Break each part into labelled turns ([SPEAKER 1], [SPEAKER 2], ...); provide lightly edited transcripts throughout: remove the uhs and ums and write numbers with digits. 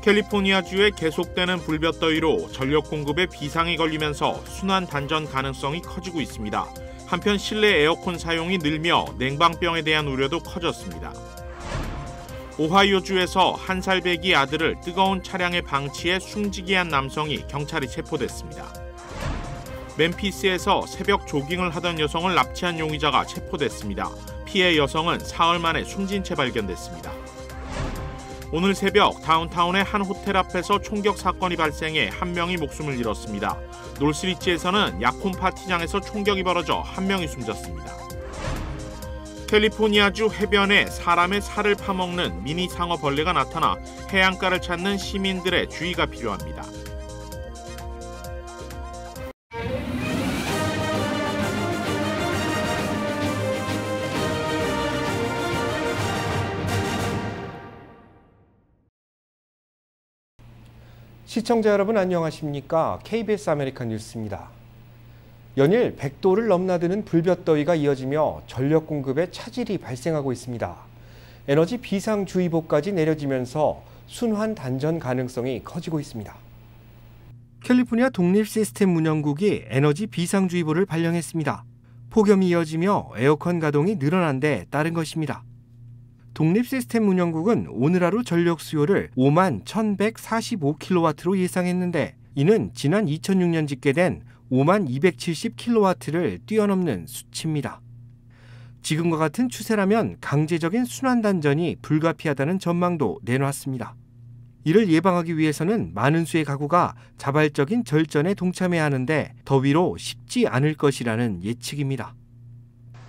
[SPEAKER 1] 캘리포니아주에 계속되는 불볕더위로 전력 공급에 비상이 걸리면서 순환 단전 가능성이 커지고 있습니다. 한편 실내 에어컨 사용이 늘며 냉방병에 대한 우려도 커졌습니다. 오하이오주에서 1살 배기 아들을 뜨거운 차량에 방치해 숨지게 한 남성이 경찰에 체포됐습니다. 멤피스에서 새벽 조깅을 하던 여성을 납치한 용의자가 체포됐습니다. 피해 여성은 사흘 만에 숨진 채 발견됐습니다. 오늘 새벽 다운타운의 한 호텔 앞에서 총격 사건이 발생해 한 명이 목숨을 잃었습니다. 놀스리치에서는 약혼 파티장에서 총격이 벌어져 한 명이 숨졌습니다. 캘리포니아주 해변에 사람의 살을 파먹는 미니 상어벌레가 나타나 해안가를 찾는 시민들의 주의가 필요합니다.
[SPEAKER 2] 시청자 여러분 안녕하십니까? KBS 아메리칸 뉴스입니다. 연일 100도를 넘나드는 불볕더위가 이어지며 전력 공급에 차질이 발생하고 있습니다. 에너지 비상주의보까지 내려지면서 순환 단전 가능성이 커지고 있습니다. 캘리포니아 독립시스템운영국이 에너지 비상주의보를 발령했습니다. 폭염이 이어지며 에어컨 가동이 늘어난 데 따른 것입니다. 독립시스템운영국은 오늘 하루 전력 수요를 5만 1,145kW로 예상했는데 이는 지난 2006년 집계된 5만 270kW를 뛰어넘는 수치입니다. 지금과 같은 추세라면 강제적인 순환단전이 불가피하다는 전망도 내놨습니다. 이를 예방하기 위해서는 많은 수의 가구가 자발적인 절전에 동참해야 하는데 더위로 쉽지 않을 것이라는 예측입니다.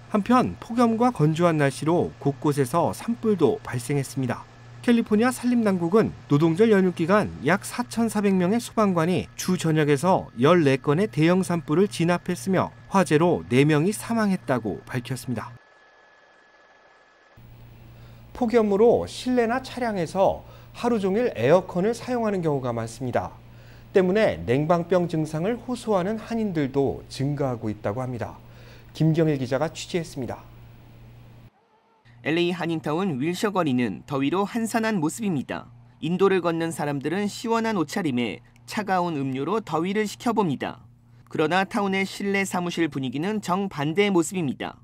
[SPEAKER 2] 한편 폭염과 건조한 날씨로 곳곳에서 산불도 발생했습니다. 캘리포니아 산림당국은 노동절 연휴 기간 약 4,400명의 소방관이 주 전역에서 14건의 대형 산불을 진압했으며 화재로 4명이 사망했다고 밝혔습니다. 폭염으로 실내나 차량에서 하루 종일 에어컨을 사용하는 경우가 많습니다. 때문에 냉방병 증상을 호소하는 한인들도 증가하고 있다고 합니다. 김경일 기자가 취재했습니다.
[SPEAKER 3] LA 한인타운 윌셔 거리는 더위로 한산한 모습입니다. 인도를 걷는 사람들은 시원한 옷차림에 차가운 음료로 더위를 식혀봅니다. 그러나 타운의 실내 사무실 분위기는 정반대의 모습입니다.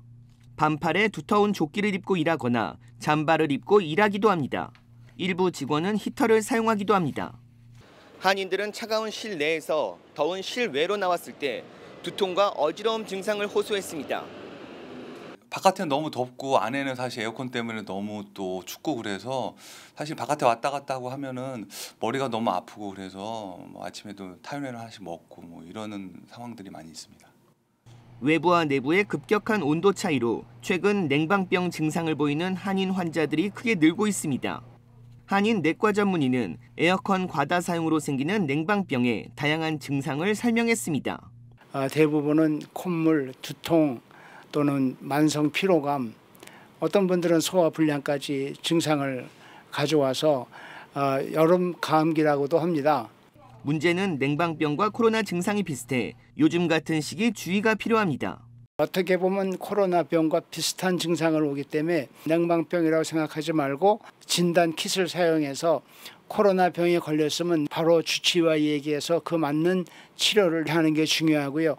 [SPEAKER 3] 반팔에 두터운 조끼를 입고 일하거나 잠바를 입고 일하기도 합니다. 일부 직원은 히터를 사용하기도 합니다. 한인들은 차가운 실내에서 더운 실외로 나왔을 때 두통과 어지러움 증상을 호소했습니다.
[SPEAKER 4] 바깥에는 너무 덥고 안에는 사실 에어컨 때문에 너무 또 춥고 그래서 사실 바깥에 왔다 갔다 하고 하면은 머리가 너무 아프고 그래서 아침에도 타요네를 하나씩 먹고 이러는 상황들이 많이 있습니다.
[SPEAKER 3] 외부와 내부의 급격한 온도 차이로 최근 냉방병 증상을 보이는 한인 환자들이 크게 늘고 있습니다. 한인 내과 전문의는 에어컨 과다 사용으로 생기는 냉방병의 다양한 증상을 설명했습니다.
[SPEAKER 5] 대부분은 콧물, 두통 또는 만성 피로감, 어떤 분들은 소화불량까지 증상을 가져와서 여름 감기라고도 합니다.
[SPEAKER 3] 문제는 냉방병과 코로나 증상이 비슷해 요즘 같은 시기 주의가 필요합니다.
[SPEAKER 5] 어떻게 보면 코로나병과 비슷한 증상을 오기 때문에 냉방병이라고 생각하지 말고 진단 킷을 사용해서 코로나병에 걸렸으면 바로 주치의와 얘기해서 그 맞는 치료를 하는 게 중요하고요.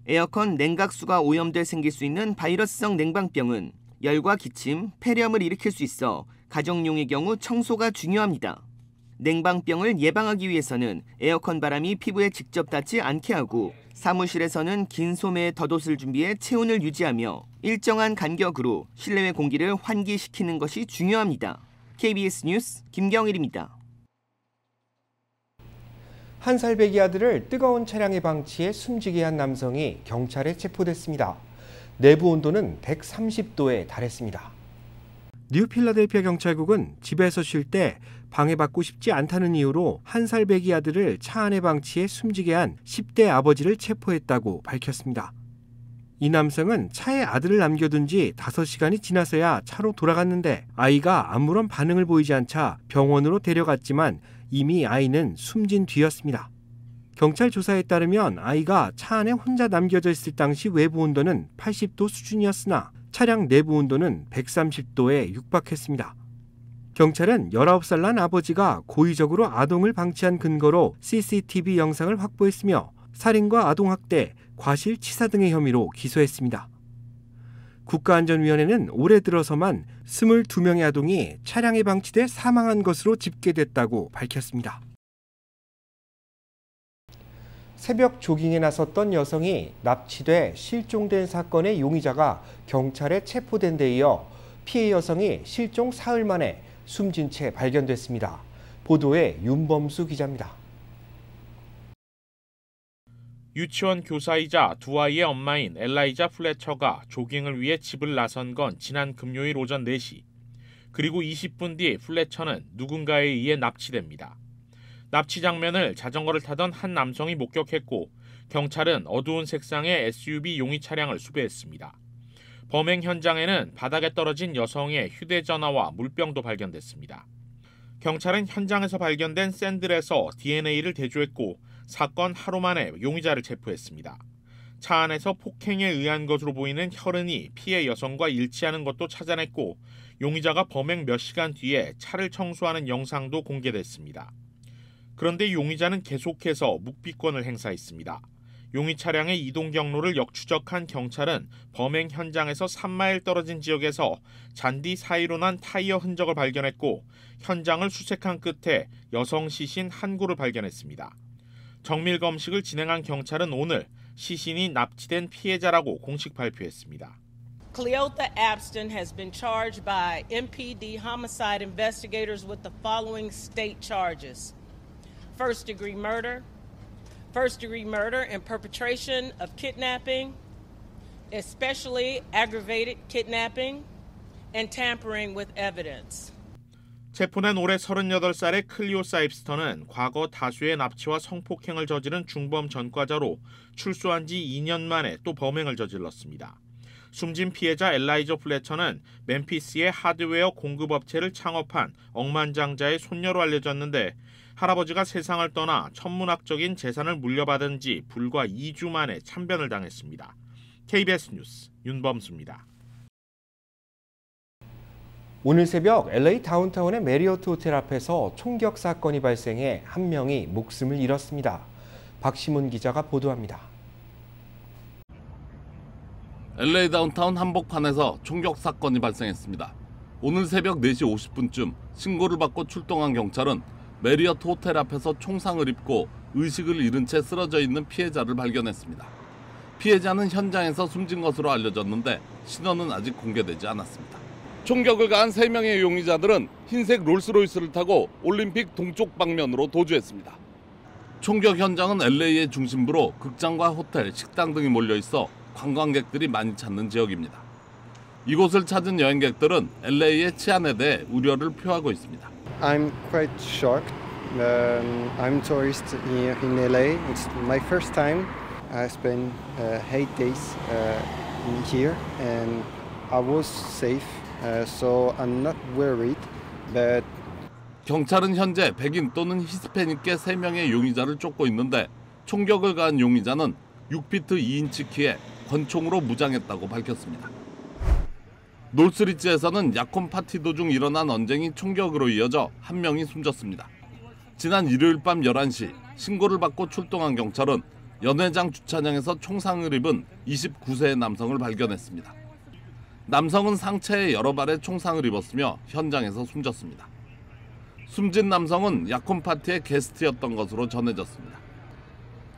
[SPEAKER 3] 에어컨 냉각수가 오염돼 생길 수 있는 바이러스성 냉방병은 열과 기침, 폐렴을 일으킬 수 있어 가정용의 경우 청소가 중요합니다. 냉방병을 예방하기 위해서는 에어컨 바람이 피부에 직접 닿지 않게 하고 사무실에서는 긴 소매의 덧옷을 준비해 체온을 유지하며 일정한 간격으로 실내외 공기를 환기시키는 것이 중요합니다. KBS 뉴스 김경일입니다.
[SPEAKER 2] 1살 배기 아들을 뜨거운 차량에 방치해 숨지게 한 남성이 경찰에 체포됐습니다. 내부 온도는 130도에 달했습니다. 뉴필라델피아 경찰국은 집에서 쉴 때 방해받고 싶지 않다는 이유로 1살 배기 아들을 차 안에 방치해 숨지게 한 10대 아버지를 체포했다고 밝혔습니다. 이 남성은 차에 아들을 남겨둔 지 5시간이 지나서야 차로 돌아갔는데 아이가 아무런 반응을 보이지 않자 병원으로 데려갔지만 이미 아이는 숨진 뒤였습니다. 경찰 조사에 따르면 아이가 차 안에 혼자 남겨져 있을 당시 외부 온도는 80도 수준이었으나 차량 내부 온도는 130도에 육박했습니다. 경찰은 19살 난 아버지가 고의적으로 아동을 방치한 근거로 CCTV 영상을 확보했으며 살인과 아동학대, 과실치사 등의 혐의로 기소했습니다. 국가안전위원회는 올해 들어서만 22명의 아동이 차량에 방치돼 사망한 것으로 집계됐다고 밝혔습니다. 새벽 조깅에 나섰던 여성이 납치돼 실종된 사건의 용의자가 경찰에 체포된 데 이어 피해 여성이 실종 사흘 만에 숨진 채 발견됐습니다. 보도에 윤범수 기자입니다.
[SPEAKER 1] 유치원 교사이자 두 아이의 엄마인 엘라이자 플래처가 조깅을 위해 집을 나선 건 지난 금요일 오전 4시. 그리고 20분 뒤 플래처는 누군가에 의해 납치됩니다. 납치 장면을 자전거를 타던 한 남성이 목격했고 경찰은 어두운 색상의 SUV 용의 차량을 수배했습니다. 범행 현장에는 바닥에 떨어진 여성의 휴대전화와 물병도 발견됐습니다. 경찰은 현장에서 발견된 샌들에서 DNA를 대조했고 사건 하루 만에 용의자를 체포했습니다. 차 안에서 폭행에 의한 것으로 보이는 혈흔이 피해 여성과 일치하는 것도 찾아냈고 용의자가 범행 몇 시간 뒤에 차를 청소하는 영상도 공개됐습니다. 그런데 용의자는 계속해서 묵비권을 행사했습니다. 용의 차량의 이동 경로를 역추적한 경찰은 범행 현장에서 3마일 떨어진 지역에서 잔디 사이로 난 타이어 흔적을 발견했고 현장을 수색한 끝에 여성 시신 한 구를 발견했습니다. 정밀 검식을 진행한 경찰은 오늘 시신이 납치된 피해자라고 공식 발표했습니다.
[SPEAKER 6] Cleotha Abston has been charged by MPD homicide investigators with the following state charges: first-degree murder and perpetration of kidnapping, especially aggravated kidnapping, and tampering with evidence.
[SPEAKER 1] 체포된 올해 38살의 클리오사 앱스턴은 과거 다수의 납치와 성폭행을 저지른 중범 전과자로 출소한 지 2년 만에 또 범행을 저질렀습니다. 숨진 피해자 엘라이저 플래처는 멤피스의 하드웨어 공급업체를 창업한 억만장자의 손녀로 알려졌는데 할아버지가 세상을 떠나 천문학적인 재산을 물려받은 지 불과 2주 만에 참변을 당했습니다. KBS 뉴스 윤범수입니다.
[SPEAKER 2] 오늘 새벽 LA 다운타운의 메리어트 호텔 앞에서 총격 사건이 발생해 한 명이 목숨을 잃었습니다. 박시문 기자가 보도합니다.
[SPEAKER 7] LA 다운타운 한복판에서 총격 사건이 발생했습니다. 오늘 새벽 4시 50분쯤 신고를 받고 출동한 경찰은 메리어트 호텔 앞에서 총상을 입고 의식을 잃은 채 쓰러져 있는 피해자를 발견했습니다. 피해자는 현장에서 숨진 것으로 알려졌는데 신원은 아직 공개되지 않았습니다. 총격을 가한 3명의 용의자들은 흰색 롤스로이스를 타고 올림픽 동쪽 방면으로 도주했습니다. 총격 현장은 LA의 중심부로 극장과 호텔, 식당 등이 몰려 있어 관광객들이 많이 찾는 지역입니다. 이곳을 찾은 여행객들은 LA의 치안에 대해 우려를 표하고 있습니다.
[SPEAKER 8] I'm quite shocked. I'm tourist in LA. It's my first time. I spent 8 days here and I was safe. So I'm not worried. But
[SPEAKER 7] 경찰은 현재 백인 또는 히스패닉계 3명의 용의자를 쫓고 있는데 총격을 가한 용의자는 6피트 2인치 키에 권총으로 무장했다고 밝혔습니다. 놀스리츠에서는 약혼 파티 도중 일어난 언쟁이 총격으로 이어져 한 명이 숨졌습니다. 지난 일요일 밤 11시 신고를 받고 출동한 경찰은 연회장 주차장에서 총상을 입은 29세의 남성을 발견했습니다. 남성은 상체에 여러 발의 총상을 입었으며 현장에서 숨졌습니다. 숨진 남성은 약혼 파티의 게스트였던 것으로 전해졌습니다.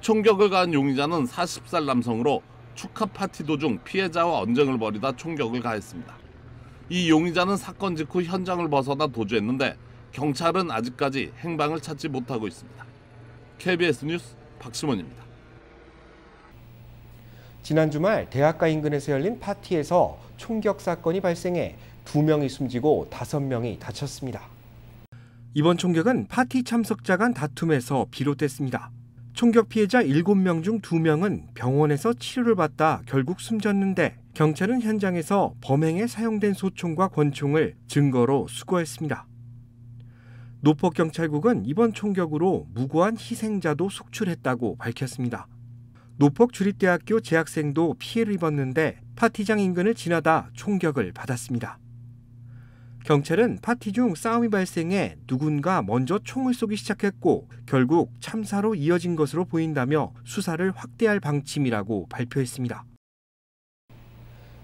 [SPEAKER 7] 총격을 가한 용의자는 40살 남성으로 축하 파티 도중 피해자와 언쟁을 벌이다 총격을 가했습니다. 이 용의자는 사건 직후 현장을 벗어나 도주했는데 경찰은 아직까지 행방을 찾지 못하고 있습니다. KBS 뉴스 박시몬입니다.
[SPEAKER 2] 지난 주말 대학가 인근에서 열린 파티에서 총격 사건이 발생해 2명이 숨지고 5명이 다쳤습니다. 이번 총격은 파티 참석자 간 다툼에서 비롯됐습니다. 총격 피해자 7명 중 2명은 병원에서 치료를 받다 결국 숨졌는데 경찰은 현장에서 범행에 사용된 소총과 권총을 증거로 수거했습니다. 노폭경찰국은 이번 총격으로 무고한 희생자도 속출했다고 밝혔습니다. 노폭주립대학교 재학생도 피해를 입었는데 파티장 인근을 지나다 총격을 받았습니다. 경찰은 파티 중 싸움이 발생해 누군가 먼저 총을 쏘기 시작했고 결국 참사로 이어진 것으로 보인다며 수사를 확대할 방침이라고 발표했습니다.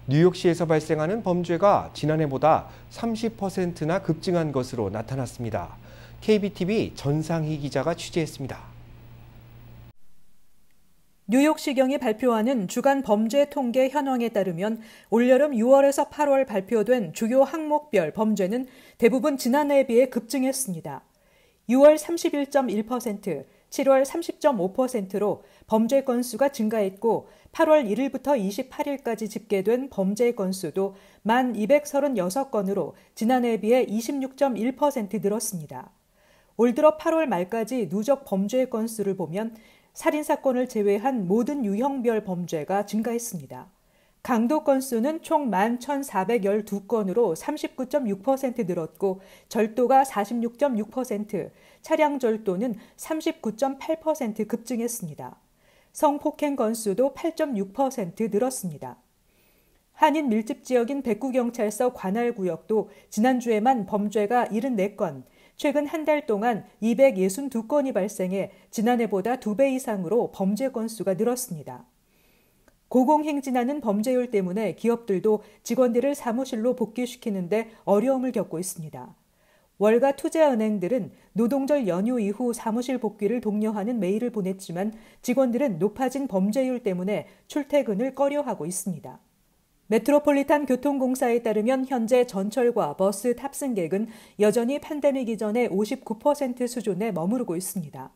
[SPEAKER 2] 뉴욕시에서 발생하는 범죄가 지난해보다 30%나 급증한 것으로 나타났습니다. KBTV 전상희 기자가 취재했습니다.
[SPEAKER 9] 뉴욕시경이 발표하는 주간 범죄 통계 현황에 따르면 올여름 6월에서 8월 발표된 주요 항목별 범죄는 대부분 지난해에 비해 급증했습니다. 6월 31.1%, 7월 30.5%로 범죄 건수가 증가했고 8월 1일부터 28일까지 집계된 범죄 건수도 1,236건으로 지난해에 비해 26.1% 늘었습니다. 올 들어 8월 말까지 누적 범죄 건수를 보면 살인사건을 제외한 모든 유형별 범죄가 증가했습니다. 강도 건수는 총 11,412건으로 39.6% 늘었고 절도가 46.6%, 차량 절도는 39.8% 급증했습니다. 성폭행 건수도 8.6% 늘었습니다. 한인 밀집 지역인 백구경찰서 관할구역도 지난주에만 범죄가 74건, 최근 한 달 동안 262건이 발생해 지난해보다 2배 이상으로 범죄 건수가 늘었습니다. 고공행진하는 범죄율 때문에 기업들도 직원들을 사무실로 복귀시키는데 어려움을 겪고 있습니다. 월가 투자은행들은 노동절 연휴 이후 사무실 복귀를 독려하는 메일을 보냈지만 직원들은 높아진 범죄율 때문에 출퇴근을 꺼려하고 있습니다. 메트로폴리탄 교통공사에 따르면 현재 전철과 버스 탑승객은 여전히 팬데믹 이전의 59% 수준에 머무르고 있습니다.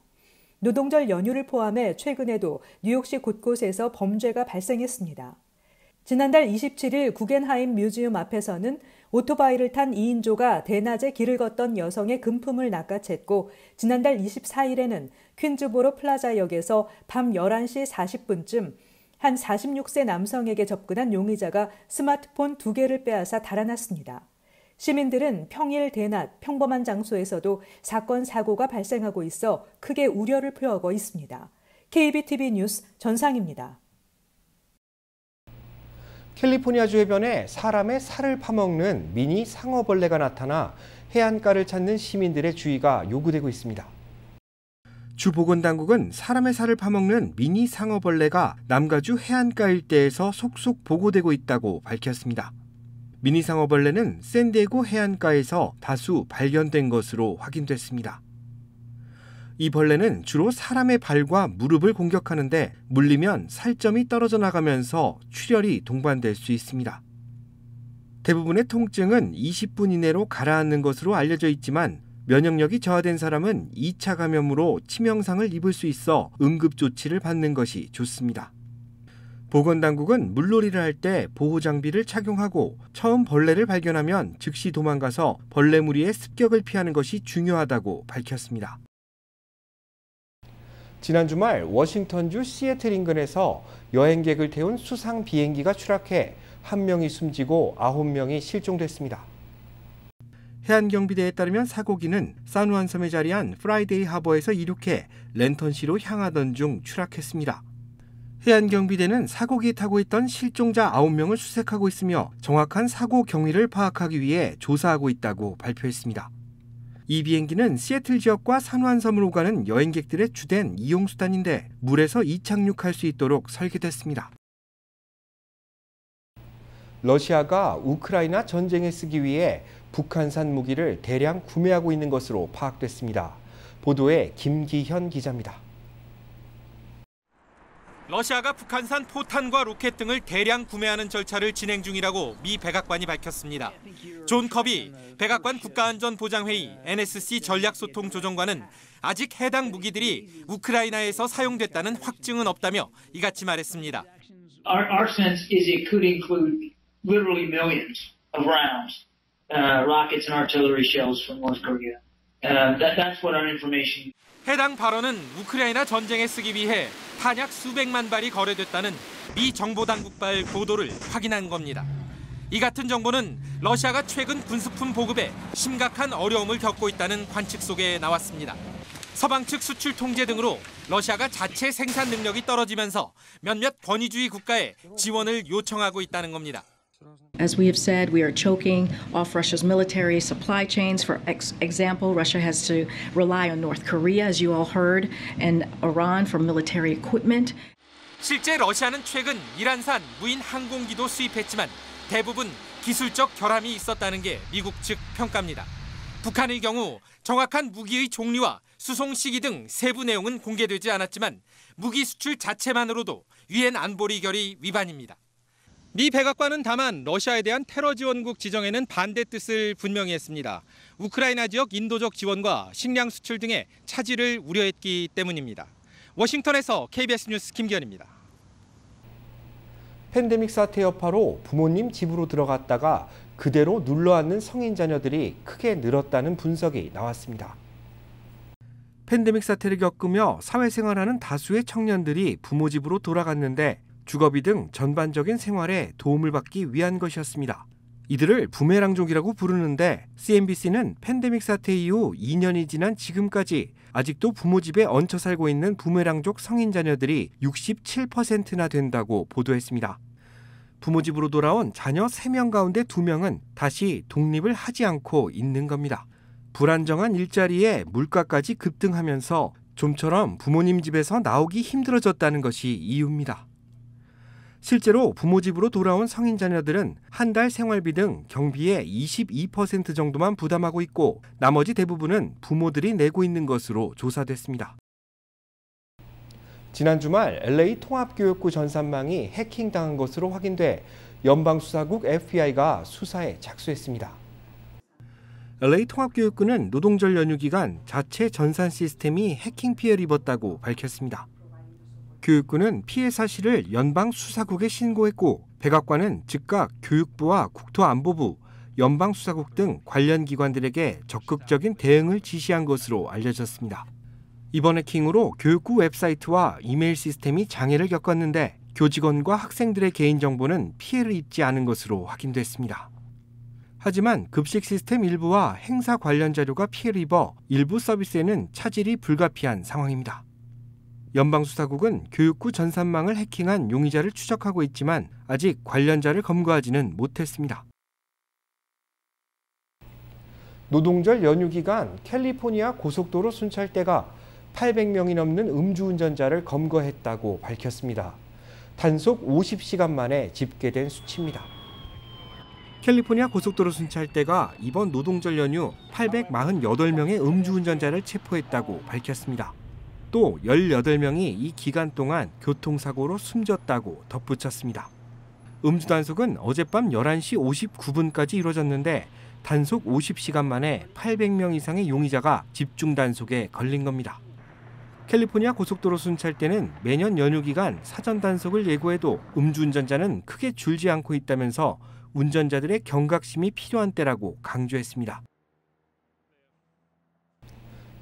[SPEAKER 9] 노동절 연휴를 포함해 최근에도 뉴욕시 곳곳에서 범죄가 발생했습니다. 지난달 27일 구겐하임 뮤지엄 앞에서는 오토바이를 탄 2인조가 대낮에 길을 걷던 여성의 금품을 낚아챘고 지난달 24일에는 퀸즈보로 플라자역에서 밤 11시 40분쯤 한 46세 남성에게 접근한 용의자가 스마트폰 2개를 빼앗아 달아났습니다. 시민들은 평일 대낮 평범한 장소에서도 사건 사고가 발생하고 있어 크게 우려를 표하고 있습니다. KBTV 뉴스 전상입니다.
[SPEAKER 2] 캘리포니아주 해변에 사람의 살을 파먹는 미니 상어벌레가 나타나 해안가를 찾는 시민들의 주의가 요구되고 있습니다. 주 보건당국은 사람의 살을 파먹는 미니 상어벌레가 남가주 해안가 일대에서 속속 보고되고 있다고 밝혔습니다. 미니 상어벌레는 샌디에고 해안가에서 다수 발견된 것으로 확인됐습니다. 이 벌레는 주로 사람의 발과 무릎을 공격하는데 물리면 살점이 떨어져 나가면서 출혈이 동반될 수 있습니다. 대부분의 통증은 20분 이내로 가라앉는 것으로 알려져 있지만 면역력이 저하된 사람은 2차 감염으로 치명상을 입을 수 있어 응급조치를 받는 것이 좋습니다. 보건당국은 물놀이를 할 때 보호장비를 착용하고 처음 벌레를 발견하면 즉시 도망가서 벌레 무리의 습격을 피하는 것이 중요하다고 밝혔습니다. 지난 주말 워싱턴주 시애틀 인근에서 여행객을 태운 수상 비행기가 추락해 1명이 숨지고 9명이 실종됐습니다. 해안경비대에 따르면 사고기는 산후안 섬에 자리한 프라이데이 하버에서 이륙해 랜턴시로 향하던 중 추락했습니다. 해안경비대는 사고기에 타고 있던 실종자 9명을 수색하고 있으며 정확한 사고 경위를 파악하기 위해 조사하고 있다고 발표했습니다. 이 비행기는 시애틀 지역과 산후안 섬으로 가는 여행객들의 주된 이용수단인데 물에서 이착륙할 수 있도록 설계됐습니다. 러시아가 우크라이나 전쟁에 쓰기 위해 북한산 무기를 대량 구매하고 있는 것으로 파악됐습니다. 보도에 김기현 기자입니다.
[SPEAKER 10] 러시아가 북한산 포탄과 로켓 등을 대량 구매하는 절차를 진행 중이라고 미 백악관이 밝혔습니다. 존 커비 백악관 국가안전보장회의 NSC 전략소통조정관은 아직 해당 무기들이 우크라이나에서 사용됐다는 확증은 없다며 이같이 말했습니다.
[SPEAKER 11] Our sense is it could include literally millions of rounds, rockets and artillery shells from North Korea. That's what our information.
[SPEAKER 10] 해당 발언은 우크라이나 전쟁에 쓰기 위해 탄약 수백만 발이 거래됐다는 미 정보당국발 보도를 확인한 겁니다. 이 같은 정보는 러시아가 최근 군수품 보급에 심각한 어려움을 겪고 있다는 관측 속에 나왔습니다. 서방 측 수출 통제 등으로 러시아가 자체 생산 능력이 떨어지면서 몇몇 권위주의 국가에 지원을 요청하고 있다는 겁니다.
[SPEAKER 12] As we have said, we are choking off Russia's military supply chains. For example, Russia has to rely on North Korea, as you all heard, and Iran for military equipment.
[SPEAKER 10] 실제 러시아는 최근 이란산 무인 항공기도 수입했지만 대부분 기술적 결함이 있었다는 게 미국 측 평가입니다. 북한의 경우 정확한 무기의 종류와 수송 시기 등 세부 내용은 공개되지 않았지만 무기 수출 자체만으로도 유엔 안보리 결의 위반입니다. 미 백악관은 다만 러시아에 대한 테러 지원국 지정에는 반대 뜻을 분명히 했습니다. 우크라이나 지역 인도적 지원과 식량 수출 등의 차질을 우려했기 때문입니다. 워싱턴에서 KBS 뉴스 김기현입니다.
[SPEAKER 2] 팬데믹 사태 여파로 부모님 집으로 들어갔다가 그대로 눌러앉는 성인 자녀들이 크게 늘었다는 분석이 나왔습니다. 팬데믹 사태를 겪으며 사회생활하는 다수의 청년들이 부모 집으로 돌아갔는데 주거비 등 전반적인 생활에 도움을 받기 위한 것이었습니다. 이들을 부메랑족이라고 부르는데 CNBC는 팬데믹 사태 이후 2년이 지난 지금까지 아직도 부모 집에 얹혀 살고 있는 부메랑족 성인 자녀들이 67%나 된다고 보도했습니다. 부모 집으로 돌아온 자녀 3명 가운데 2명은 다시 독립을 하지 않고 있는 겁니다. 불안정한 일자리에 물가까지 급등하면서 좀처럼 부모님 집에서 나오기 힘들어졌다는 것이 이유입니다. 실제로 부모 집으로 돌아온 성인 자녀들은 한 달 생활비 등 경비의 22% 정도만 부담하고 있고 나머지 대부분은 부모들이 내고 있는 것으로 조사됐습니다. 지난 주말 LA 통합교육부 전산망이 해킹당한 것으로 확인돼 연방수사국 FBI가 수사에 착수했습니다. LA 통합교육부는 노동절 연휴 기간 자체 전산 시스템이 해킹 피해를 입었다고 밝혔습니다. 교육부는 피해 사실을 연방수사국에 신고했고 백악관은 즉각 교육부와 국토안보부, 연방수사국 등 관련 기관들에게 적극적인 대응을 지시한 것으로 알려졌습니다. 이번 해킹으로 교육부 웹사이트와 이메일 시스템이 장애를 겪었는데 교직원과 학생들의 개인정보는 피해를 입지 않은 것으로 확인됐습니다. 하지만 급식 시스템 일부와 행사 관련 자료가 피해를 입어 일부 서비스에는 차질이 불가피한 상황입니다. 연방수사국은 교육부 전산망을 해킹한 용의자를 추적하고 있지만 아직 관련자를 검거하지는 못했습니다. 노동절 연휴 기간 캘리포니아 고속도로 순찰대가 800명이 넘는 음주운전자를 검거했다고 밝혔습니다. 단속 50시간 만에 집계된 수치입니다. 캘리포니아 고속도로 순찰대가 이번 노동절 연휴 848명의 음주운전자를 체포했다고 밝혔습니다. 또 18명이 이 기간 동안 교통사고로 숨졌다고 덧붙였습니다. 음주 단속은 어젯밤 11시 59분까지 이루어졌는데 단속 50시간 만에 800명 이상의 용의자가 집중 단속에 걸린 겁니다. 캘리포니아 고속도로 순찰대는 매년 연휴 기간 사전 단속을 예고해도 음주운전자는 크게 줄지 않고 있다면서 운전자들의 경각심이 필요한 때라고 강조했습니다.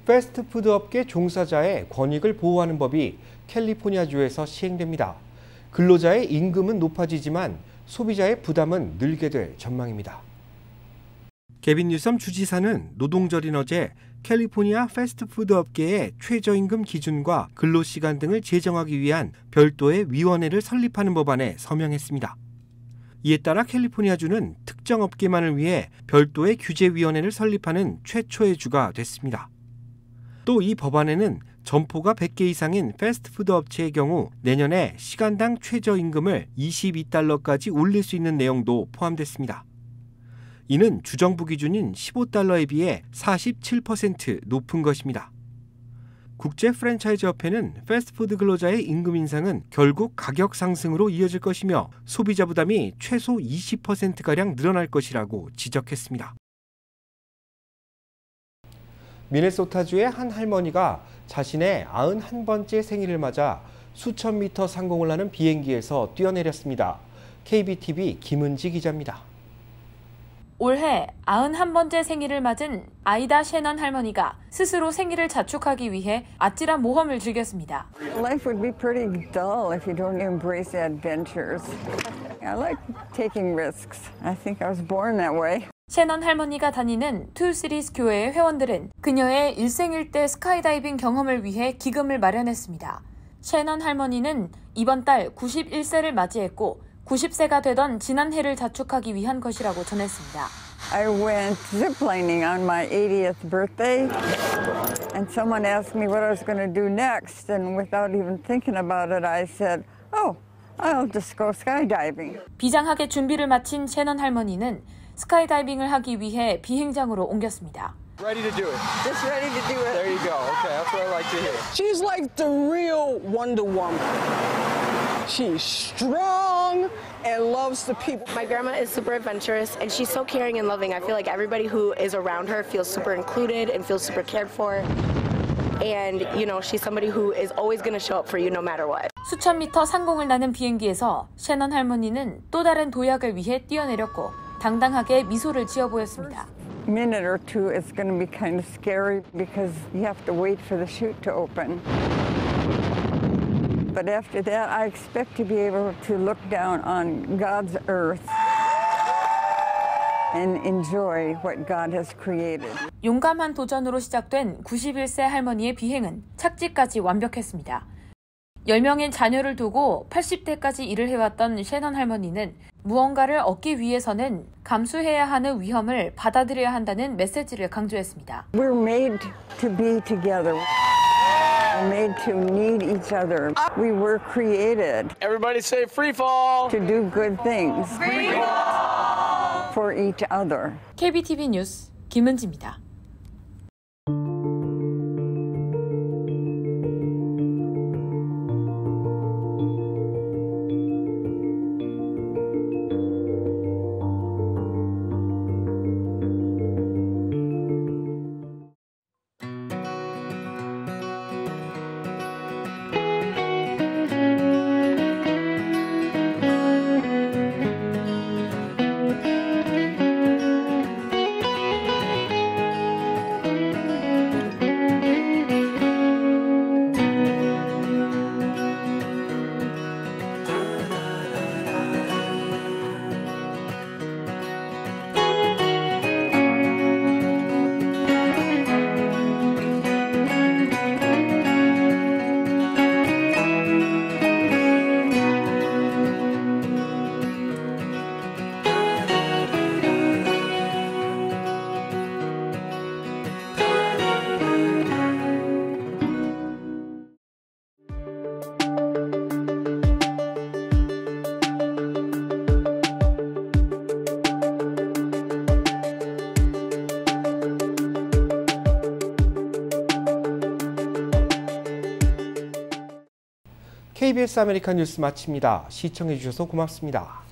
[SPEAKER 2] 패스트푸드 업계 종사자의 권익을 보호하는 법이 캘리포니아주에서 시행됩니다. 근로자의 임금은 높아지지만 소비자의 부담은 늘게 될 전망입니다. 개빈 뉴섬 주지사는 노동절인 어제 캘리포니아 패스트푸드 업계의 최저임금 기준과 근로시간 등을 제정하기 위한 별도의 위원회를 설립하는 법안에 서명했습니다. 이에 따라 캘리포니아주는 특정 업계만을 위해 별도의 규제위원회를 설립하는 최초의 주가 됐습니다. 또 이 법안에는 점포가 100개 이상인 패스트푸드 업체의 경우 내년에 시간당 최저임금을 $22까지 올릴 수 있는 내용도 포함됐습니다. 이는 주정부 기준인 $15에 비해 47% 높은 것입니다. 국제 프랜차이즈 협회는 패스트푸드 근로자의 임금 인상은 결국 가격 상승으로 이어질 것이며 소비자 부담이 최소 20%가량 늘어날 것이라고 지적했습니다. 미네소타주의 한 할머니가 자신의 91번째 생일을 맞아 수천 미터 상공을 하는 비행기에서 뛰어내렸습니다. KBTV 김은지 기자입니다.
[SPEAKER 13] 올해 91번째 생일을 맞은 아이다 셰넌 할머니가 스스로 생일을 자축하기 위해 아찔한 모험을 즐겼습니다.
[SPEAKER 14] Life would be pretty dull if you don't embrace adventures. I like taking risks. I think I was born that way.
[SPEAKER 13] 셰넌 할머니가 다니는 투시리스 교회의 회원들은 그녀의 일생일대 스카이다이빙 경험을 위해 기금을 마련했습니다. 셰넌 할머니는 이번 달 91세를 맞이했고 90세가 되던 지난 해를 자축하기 위한 것이라고 전했습니다.
[SPEAKER 14] I went ziplining on my 80th birthday, and someone asked me what I was going to do next, and without even thinking about it, I said, "Oh, I'll just go skydiving."
[SPEAKER 13] 비장하게 준비를 마친 셰넌 할머니는 스카이다이빙을 하기 위해 비행장으로 옮겼습니다.
[SPEAKER 15] Ready to do it.
[SPEAKER 14] Just ready to do it.
[SPEAKER 15] There you go. Okay, that's what I like to hear.
[SPEAKER 16] She's like the real Wonder Woman. She's strong and loves the people.
[SPEAKER 17] My grandma is super adventurous and she's so caring and loving. I feel like everybody who is around her feels super included and feels super cared for. And, you know, she's somebody who is always going to show up for you no matter what.
[SPEAKER 13] 수천 미터 상공을 나는 비행기에서 셰넌 할머니는 또 다른 도약을 위해 뛰어내렸고 당당하게 미소를 지어 보였습니다.
[SPEAKER 14] Minute or two, it's going to be kind of scary because you have to wait for the chute to open. But after that, I expect to be able to look down on God's earth and enjoy what God has created.
[SPEAKER 13] 용감한 도전으로 시작된 91세 할머니의 비행은 착지까지 완벽했습니다. 10명의 자녀를 두고 80대까지 일을 해왔던 셰넌 할머니는 무언가를 얻기 위해서는 감수해야 하는 위험을 받아들여야 한다는 메시지를 강조했습니다.
[SPEAKER 14] We're made to be together. We're made to need each other. We were created.
[SPEAKER 15] Everybody say free fall.
[SPEAKER 14] To do good things. Free fall. For each other.
[SPEAKER 13] KBTV 뉴스 김은지입니다.
[SPEAKER 2] KBS 아메리칸 뉴스 마칩니다. 시청해주셔서 고맙습니다.